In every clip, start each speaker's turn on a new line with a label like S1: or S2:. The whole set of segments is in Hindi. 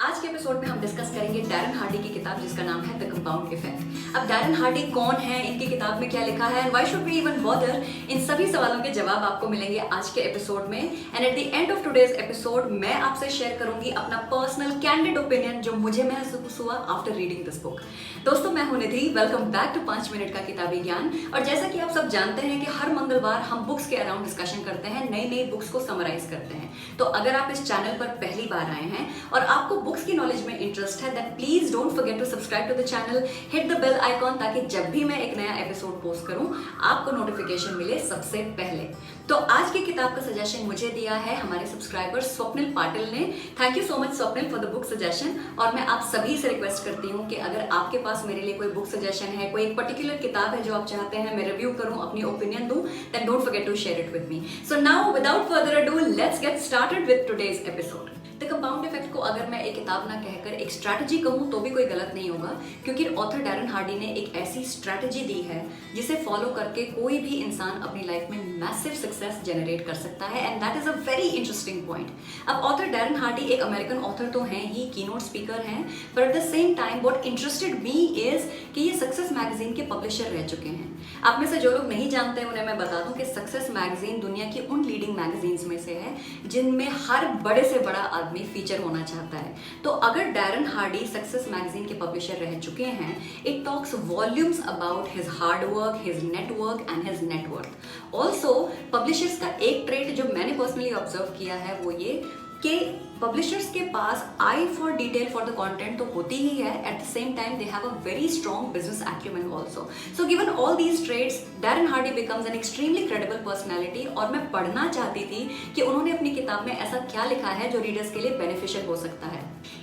S1: आज के एपिसोड में हम डिस्कस करेंगे डैरन हार्डी की किताब जिसका नाम है द कंपाउंड इफेक्ट। अब डैरन हार्डी कौन है, इनकी किताब में क्या लिखा है, why should we even bother, इन सभी सवालों के जवाब आपको मिलेंगे आज के एपिसोड में। And at the end of today's episode मैं आपसे शेयर करूंगी अपना पर्सनल कैंडिड ओपिनियन जो मुझे महसूस हुआ आफ्टर रीडिंग दिस बुक। दोस्तों, मैं हूं निधि, वेलकम बैक टू 5 मिनट का किताबी ज्ञान। और जैसा कि आप सब जानते हैं कि हर मंगलवार हम बुक्स के अराउंड डिस्कशन करते हैं, नई नई बुक्स को समराइज करते हैं। तो अगर आप इस चैनल पर पहली बार आए हैं और आपको बुक्स की नॉलेज में इंटरेस्ट है, then please don't forget to subscribe to the channel, hit the bell icon, ताकि जब भी मैं एक नया एपिसोड पोस्ट करूं आपको नोटिफिकेशन मिले सबसे पहले। तो आज की किताब का सजेशन मुझे दिया है हमारे सब्सक्राइबर स्वप्निल पाटिल ने। Thank you so much Swapnil for the book suggestion. और मैं आप सभी से रिक्वेस्ट करती हूँ कि अगर आपके पास मेरे लिए कोई बुक सजेशन है, कोई एक पर्टिकुलर किताब है जो आप चाहते हैं मैं रिव्यू करूं, अपनी ओपिनियन दूं, then don't forget to share it with me. So now without further ado, let's get started with today's episode. The compound effect को अगर मैं एक किताब ना कहकर एक स्ट्रैटेजी कहूँ तो भी कोई गलत नहीं होगा, क्योंकि ऑथर डैरन हार्डी ने एक ऐसी स्ट्रैटेजी दी है जिसे फॉलो करके कोई भी इंसान अपनी लाइफ में मैसिव सक्सेस जनरेट कर सकता है। And that is a very interesting point. अब ऑथर डैरन हार्डी एक अमेरिकन ऑथर तो हैं ही, कीनोट स्पीकर हैं, पर eight the same time what interested me is कि ये सक्सेस मैगजीन के पब्लिशर रह चुके हैं। आप में से जो लोग नहीं जानते उन्हें मैं बता दूं कि सक्सेस मैगजीन दुनिया की उन लीडिंग मैगजीन्स में से है जिनमें हर बड़े से बड़ा आदमी फीचर होना चाहता है। तो अगर डैरन हार्डी सक्सेस मैगजीन के पब्लिशर रह चुके हैं, it talks volumes about his hard work, his network and his net worth. Also publishers का एक ट्रेट जो मैंने पर्सनली ऑब्जर्व किया है वो ये कि पब्लिशर्स के पास eye for detail for the content तो होती ही है, at the same time they have a very strong business acumen also. So given all these traits, Darren Hardy becomes an extremely credible personality. और मैं पढ़ना चाहती थी कि उन्होंने अपनी किताब में ऐसा क्या लिखा है जो रीडर्स के लिए बेनिफिशियल हो सकता है।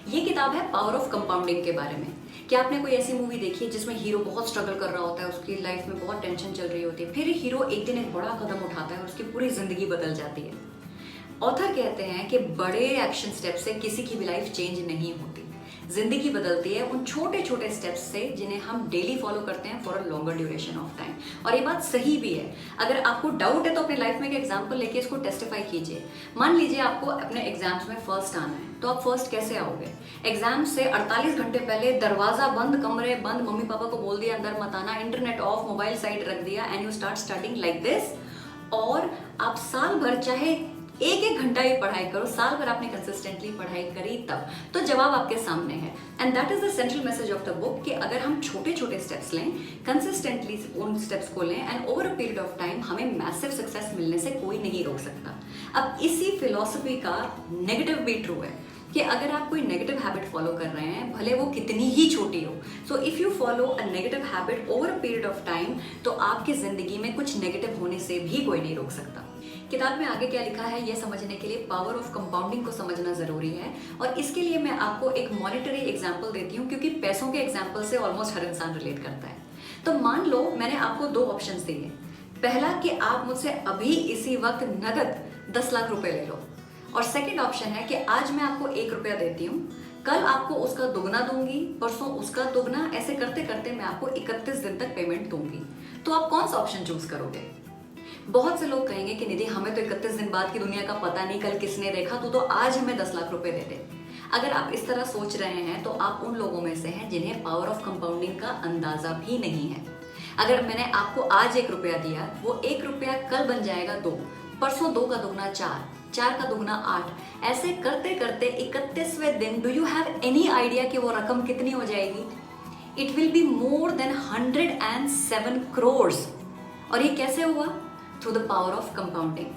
S1: ये किताब है पावर ऑफ कंपाउंडिंग के बारे में। क्या आपने कोई ऐसी मूवी देखी है जिसमें हीरो बहुत स्ट्रगल कर रहा होता है, उसकी लाइफ में बहुत टेंशन चल रही होती है, फिर हीरो एक दिन एक बड़ा कदम उठाता है और उसकी पूरी जिंदगी बदल जाती है। ऑथर कहते हैं कि बड़े एक्शन स्टेप से किसी की भी लाइफ चेंज नहीं होती, जिंदगी बदलती है उन छोटे छोटे स्टेप्स से जिन्हें हम डेली फॉलो करते हैं for a longer duration of time. और ये बात सही भी है। अगर आपको डाउट है तो अपनी लाइफ में एक एग्जांपल लेके इसको टेस्टिफाई कीजिए। मान लीजिए आपको अपने एग्जाम्स में फर्स्ट आना है, तो आप फर्स्ट कैसे आओगे? एग्जाम से 48 घंटे पहले दरवाजा बंद, कमरे बंद, मम्मी पापा को बोल दिया अंदर मत आना, इंटरनेट ऑफ, मोबाइल साइड रख दिया, and you start studying like this. और आप साल भर चाहे एक घंटा ही पढ़ाई करो, साल भर आपने कंसिस्टेंटली पढ़ाई करी तब तो जवाब आपके सामने है। And that is the central message of the book कि अगर हम छोटे छोटे स्टेप्स लें, कंसिस्टेंटली उन स्टेप्स को लें, and over a period of time हमें मैसिव सक्सेस मिलने से कोई नहीं रोक सकता। अब इसी फिलॉसफी का नेगेटिव भी ट्रू है कि अगर आप कोई नेगेटिव हैबिट फॉलो कर रहे हैं, भले वो कितनी ही छोटी हो, so if you follow a negative habit over a period of time, तो आपकी जिंदगी में कुछ नेगेटिव होने से भी कोई नहीं रोक सकता। किताब में आगे क्या लिखा है ये समझने के लिए पावर ऑफ कंपाउंडिंग को समझना जरूरी है। और इसके लिए मैं आपको एक मॉनेटरी एग्जांपल देती हूँ, क्योंकि पैसों के एग्जांपल से ऑलमोस्ट हर इंसान रिलेट करता है। तो मान लो मैंने आपको 2 ऑप्शंस दिए। पहला कि आप मुझसे अभी इसी वक्त नगद 10 लाख रुपए ले लो, और सेकेंड ऑप्शन है कि आज मैं आपको 1 रुपया देती हूँ, कल आपको उसका दुगना दूंगी, परसों उसका दुगना, ऐसे करते करते मैं आपको 31 दिन तक पेमेंट दूंगी। तो आप कौन सा ऑप्शन चूज करोगे? बहुत से लोग कहेंगे कि निधि हमें तो 31 दिन बाद की दुनिया का पता नहीं, कल किसने देखा, तो आज हमें 10 लाख रुपए दे दे। अगर आप इस तरह सोच रहे हैं तो आप उन लोगों में से हैं जिन्हें पावर ऑफ कंपाउंडिंग का अंदाजा भी नहीं है। अगर मैंने आपको आज 1 रुपया दिया, वो 1 रुपया कल बन जाएगा 2, परसों 2 का दुगना 4, 4 का दुगना 8, ऐसे करते करते 31वें दिन do you have any idea कि वो रकम कितनी हो जाएगी? It will be more than 107 crore. और ये कैसे हुआ? Through the power of compounding.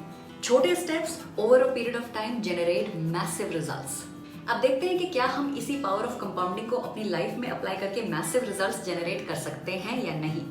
S1: छोटे steps over a period of time generate massive results. अब देखते हैं कि क्या हम इसी पावर ऑफ कंपाउंडिंग को अपनी लाइफ में अप्लाई करके मैसिव रिजल्ट्स जनरेट कर सकते हैं या नहीं।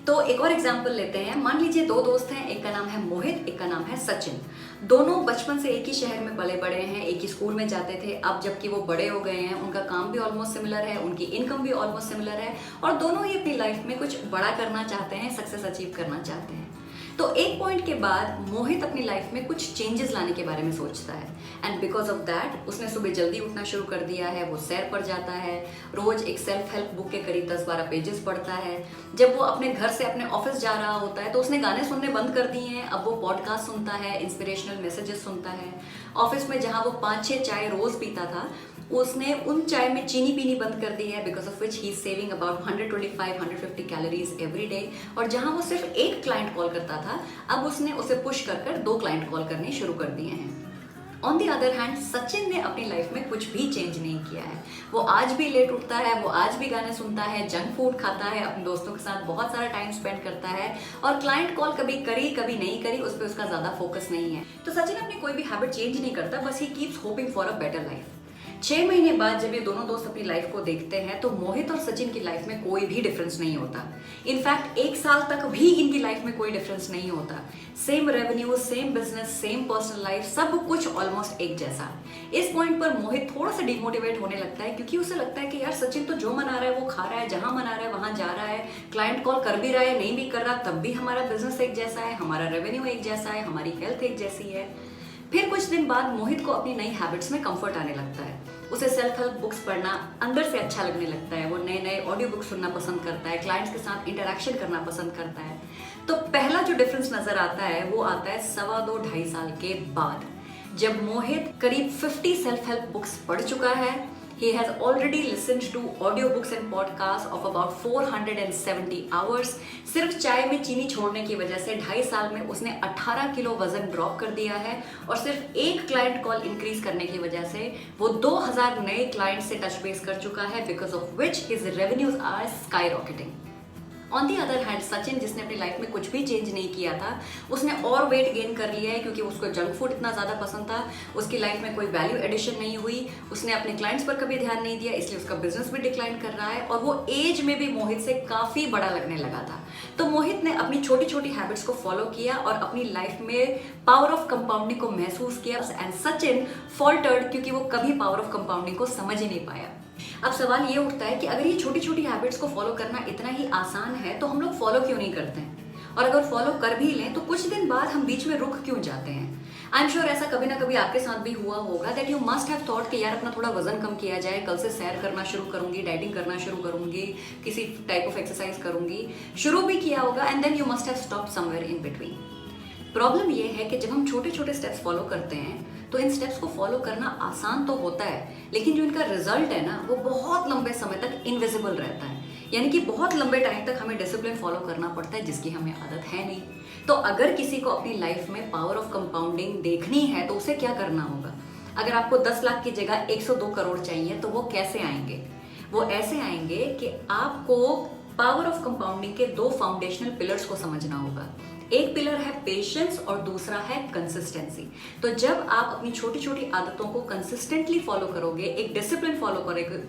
S1: तो एक और एग्जांपल लेते हैं। मान लीजिए 2 दोस्त हैं, एक का नाम है मोहित, एक का नाम है सचिन। दोनों बचपन से एक ही शहर में पले बड़े हैं, एक ही स्कूल में जाते थे। अब जबकि वो बड़े हो गए हैं, उनका काम भी ऑलमोस्ट सिमिलर है, उनकी इनकम भी ऑलमोस्ट सिमिलर है, और दोनों ही अपनी लाइफ में कुछ बड़ा करना चाहते हैं, सक्सेस अचीव करना चाहते हैं। तो एक पॉइंट के बाद मोहित अपनी लाइफ में कुछ चेंजेस लाने के बारे में सोचता है, एंड बिकॉज ऑफ दैट उसने सुबह जल्दी उठना शुरू कर दिया है, वो सैर पर जाता है, रोज एक सेल्फ हेल्प बुक के करीब 10-12 पेजेस पढ़ता है। जब वो अपने घर से अपने ऑफिस जा रहा होता है तो उसने गाने सुनने बंद कर दिए हैं, अब वो पॉडकास्ट सुनता है, इंस्पिरेशनल मैसेजेस सुनता है। ऑफिस में जहाँ वो 5-6 चाय रोज पीता था, उसने उन चाय में चीनी पीनी बंद कर दी है, because of which he is saving about 125-150 calories every day. और जहां वो सिर्फ एक क्लाइंट कॉल करता था, अब उसने उसे पुश कर कर 2 क्लाइंट कॉल करने शुरू कर दिए हैं। On the other hand Sachin ने अपनी लाइफ में कुछ भी चेंज नहीं किया है। वो आज भी लेट उठता है, वो आज भी गाने सुनता है, जंक फूड खाता है, अपने दोस्तों के साथ बहुत सारा टाइम स्पेंड करता है, और क्लाइंट कॉल कभी करी कभी नहीं करी उस पर उसका ज्यादा फोकस नहीं है। तो सचिन अपनी कोई भी हैबिट चेंज नहीं करता, बस he keeps hoping for a better life. 6 महीने बाद जब ये दोनों दोस्त अपनी लाइफ को देखते हैं तो मोहित और सचिन की लाइफ में कोई भी डिफरेंस नहीं होता। इनफैक्ट 1 साल तक भी इनकी लाइफ में कोई डिफरेंस नहीं होता। Same revenue, same business, same personal life, सब कुछ ऑलमोस्ट एक जैसा। इस पॉइंट पर मोहित थोड़ा सा डिमोटिवेट होने लगता है, क्योंकि उसे लगता है कि यार सचिन तो जो मना रहा है वो खा रहा है, जहां मना रहा है वहां जा रहा है, क्लाइंट कॉल कर भी रहा है नहीं भी कर रहा, तब भी हमारा बिजनेस एक जैसा है, हमारा रेवेन्यू एक जैसा है, हमारी हेल्थ एक जैसी है। फिर कुछ दिन बाद मोहित को अपनी नई हैबिट्स में कंफर्ट आने लगता है। उसे सेल्फ हेल्प बुक्स पढ़ना अंदर से अच्छा लगने लगता है। वो नए नए ऑडियो बुक्स सुनना पसंद करता है, क्लाइंट्स के साथ इंटरेक्शन करना पसंद करता है। तो पहला जो डिफरेंस नजर आता है वो आता है 2.5 साल के बाद, जब मोहित करीब 50 सेल्फ हेल्प बुक्स पढ़ चुका है। He has already listened to audiobooks and podcasts of about 470 hours. सिर्फ चाय में चीनी छोड़ने की वजह से 2.5 साल में उसने 18 किलो वजन ड्रॉप कर दिया है, और सिर्फ एक क्लाइंट कॉल इंक्रीज करने की वजह से वो 2000 नए क्लाइंट से टच बेस कर चुका है, because of which his revenues are skyrocketing. On the other hand Sachin, जिसने अपनी लाइफ में कुछ भी चेंज नहीं किया था, उसने और वेट गेन कर लिया है, क्योंकि उसको जंक फूड इतना ज़्यादा पसंद था। उसकी लाइफ में कोई वैल्यू एडिशन नहीं हुई, उसने अपने क्लाइंट्स पर कभी ध्यान नहीं दिया, इसलिए उसका बिजनेस भी डिक्लाइन कर रहा है, और वो एज में भी मोहित से काफ़ी बड़ा लगने लगा था। तो मोहित ने अपनी छोटी छोटी हैबिट्स को फॉलो किया और अपनी लाइफ में पावर ऑफ कंपाउंडिंग को महसूस किया, एंड सचिन फॉल्टर्ड, क्योंकि वो कभी पावर ऑफ कंपाउंडिंग को समझ ही नहीं पाया। अब सवाल ये उठता है कि अगर ये छोटी छोटी हैबिट्स को फॉलो करना इतना ही आसान है तो हम लोग फॉलो क्यों नहीं करते हैं, और अगर फॉलो कर भी लें तो कुछ दिन बाद हम बीच में रुक क्यों जाते हैं। आई एम श्योर ऐसा कभी ना कभी आपके साथ भी हुआ होगा, that you must have thought कि यार अपना थोड़ा वजन कम किया जाए, कल से सैर करना शुरू करूंगी, डाइटिंग करना शुरू करूंगी, किसी टाइप ऑफ एक्सरसाइज करूंगी, शुरू भी किया होगा, and then you must have stopped somewhere in between. Problem ये है कि जब हम छोटे छोटे स्टेप्स फॉलो करते हैं तो इन स्टेप्स को फॉलो करना आसान तो होता है, लेकिन जो इनका रिजल्ट है ना वो बहुत लंबे समय तक इनविजिबल रहता है। यानी कि बहुत लंबे टाइम तक हमें डिसिप्लिन फॉलो करना पड़ता है, जिसकी हमें आदत है नहीं। तो अगर किसी को अपनी लाइफ में पावर ऑफ कंपाउंडिंग देखनी है तो उसे क्या करना होगा? अगर आपको 10 लाख की जगह 102 करोड़ चाहिए तो वो कैसे आएंगे? वो ऐसे आएंगे कि आपको पावर ऑफ कंपाउंडिंग के 2 फाउंडेशनल पिलर्स को समझना होगा। एक पिलर है पेशेंस और दूसरा है कंसिस्टेंसी। तो जब आप अपनी छोटी छोटी आदतों को कंसिस्टेंटली फॉलो करोगे, एक डिसिप्लिन फॉलो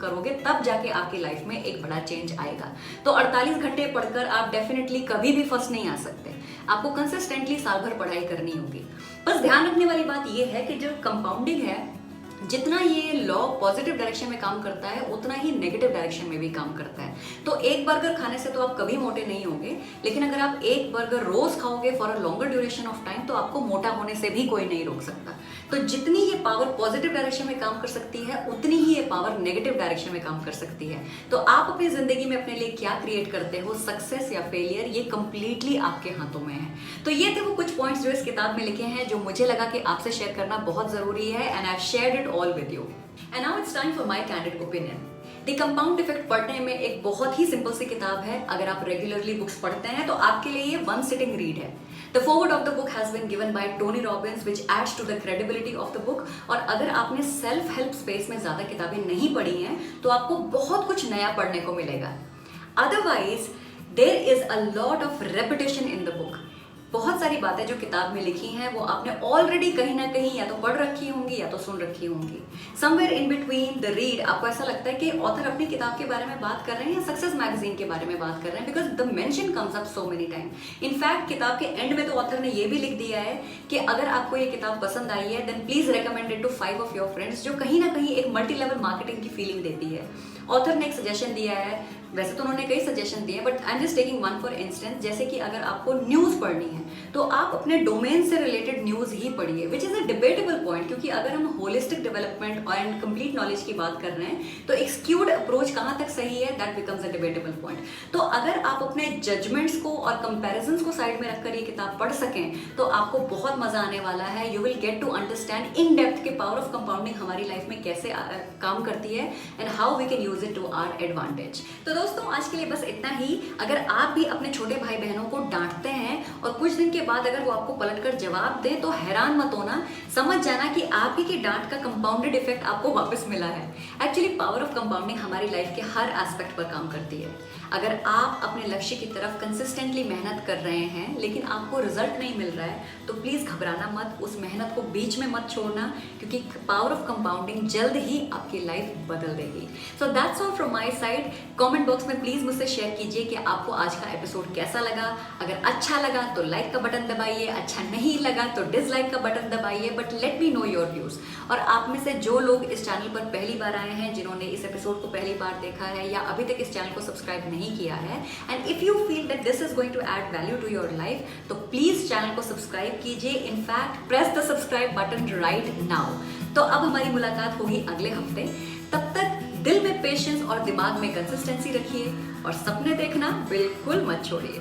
S1: करोगे, तब जाके आपकी लाइफ में एक बड़ा चेंज आएगा। तो 48 घंटे पढ़कर आप डेफिनेटली कभी भी फर्स्ट नहीं आ सकते। आपको कंसिस्टेंटली साल भर पढ़ाई करनी होगी। बस ध्यान रखने वाली बात यह है कि जो कंपाउंडिंग है, जितना ये लॉ पॉजिटिव डायरेक्शन में काम करता है उतना ही नेगेटिव डायरेक्शन में भी काम करता है। तो एक बर्गर खाने से तो आप कभी मोटे नहीं होंगे, लेकिन अगर आप एक बर्गर रोज खाओगे for a longer duration of time तो आपको मोटा होने से भी कोई नहीं रोक सकता। तो जितनी ये पावर पॉजिटिव डायरेक्शन में काम कर सकती है उतनी ही ये पावर नेगेटिव डायरेक्शन में काम कर सकती है। तो आप अपनी जिंदगी में अपने लिए क्या क्रिएट करते हो, सक्सेस या फेलियर, ये कंप्लीटली आपके हाथों में है। तो ये थे वो कुछ पॉइंट्स जो इस किताब में लिखे हैं, जो मुझे लगा कि आपसे शेयर करना बहुत जरूरी है, and I have shared it all with you. And now it's time for my candid opinion. The Compound Effect पढ़ने में एक बहुत ही सिंपल सी किताब है। अगर आप रेगुलरली बुक्स पढ़ते हैं तो आपके लिए ये one sitting read है। The foreword of the book has been given by Tony Robbins, which adds to the credibility of the book. और अगर आपने सेल्फ हेल्प स्पेस में ज्यादा किताबें नहीं पढ़ी हैं तो आपको बहुत कुछ नया पढ़ने को मिलेगा। Otherwise, there is a lot of repetition in the book. बहुत सारी बातें जो किताब में लिखी हैं वो आपने ऑलरेडी कहीं ना कहीं या तो पढ़ रखी होंगी या तो सुन रखी होंगी। Somewhere in between the read आपको ऐसा लगता है कि ऑथर अपनी किताब के बारे में बात कर रहे हैं या सक्सेस मैगजीन के बारे में बात कर रहे हैं, because the mention comes up so many time. In fact किताब के एंड में तो ऑथर ने ये भी लिख दिया है कि अगर आपको ये किताब पसंद आई है then please recommend it to 5 of your friends, जो कहीं ना कहीं एक मल्टी लेवल मार्केटिंग की फीलिंग देती है। ऑथर ने एक सजेशन दिया है, वैसे तो उन्होंने कई सजेशन दिए, but I am just taking one for instance, जैसे कि अगर आपको न्यूज़ पढ़नी है तो आप अपने डोमेन से रिलेटेड न्यूज़ ही पढ़िए, which is a debatable point, क्योंकि अगर हम holistic development and complete knowledge की बात कर रहे हैं तो एक स्क्यूड अप्रोच कहाँ तक सही है, that becomes a debatable point. तो अगर आप अपने जजमेंट्स को और कंपैरिजंस को साइड में रखकर ये किताब पढ़ सकें तो आपको बहुत मजा आने वाला है। You will get to understand in depth के पावर ऑफ कंपाउंडिंग हमारी लाइफ में कैसे काम करती है and how we can use it to our advantage. तो दोस्तों आज के लिए बस इतना ही। अगर आप भी अपने छोटे भाई बहनों को डांटते हैं और कुछ दिन के बाद अगर वो आपको पलटकर जवाब दें तो हैरान मत होना, समझ जाना कि आप ही की डांट का कंपाउंडेड इफेक्ट आपको वापस मिला है। एक्चुअली पावर ऑफ कंपाउंडिंग हमारी लाइफ के हर एस्पेक्ट पर काम करती है। अगर आप अपने लक्ष्य की तरफ कंसिस्टेंटली मेहनत कर रहे हैं लेकिन आपको रिजल्ट नहीं मिल रहा है तो प्लीज घबराना मत, उस मेहनत को बीच में मत छोड़ना, क्योंकि पावर ऑफ कंपाउंडिंग जल्द ही आपकी लाइफ बदल देगी। So that's all from my side. Comment box में प्लीज मुझसे शेयर कीजिए कि आपको आज का एपिसोड कैसा लगा। अगर अच्छा लगा तो लाइक का बटन दबाइए, अच्छा नहीं लगा तो डिसलाइक का बटन दबाइए, but let me know your views. और आप में से जो लोग इस चैनल पर पहली बार आए हैं, जिन्होंने इस एपिसोड को पहली बार देखा है या अभी तक इस चैनल को सब्सक्राइब नहीं किया है, and if you feel that this is going to add value to your life, तो प्लीज चैनल को सब्सक्राइब कीजिए। In fact press the subscribe button right now. तो अब हमारी मुलाकात होगी अगले हफ्ते। तब तक दिल में पेशेंस और दिमाग में कंसिस्टेंसी रखिए और सपने देखना बिल्कुल मत छोड़िए।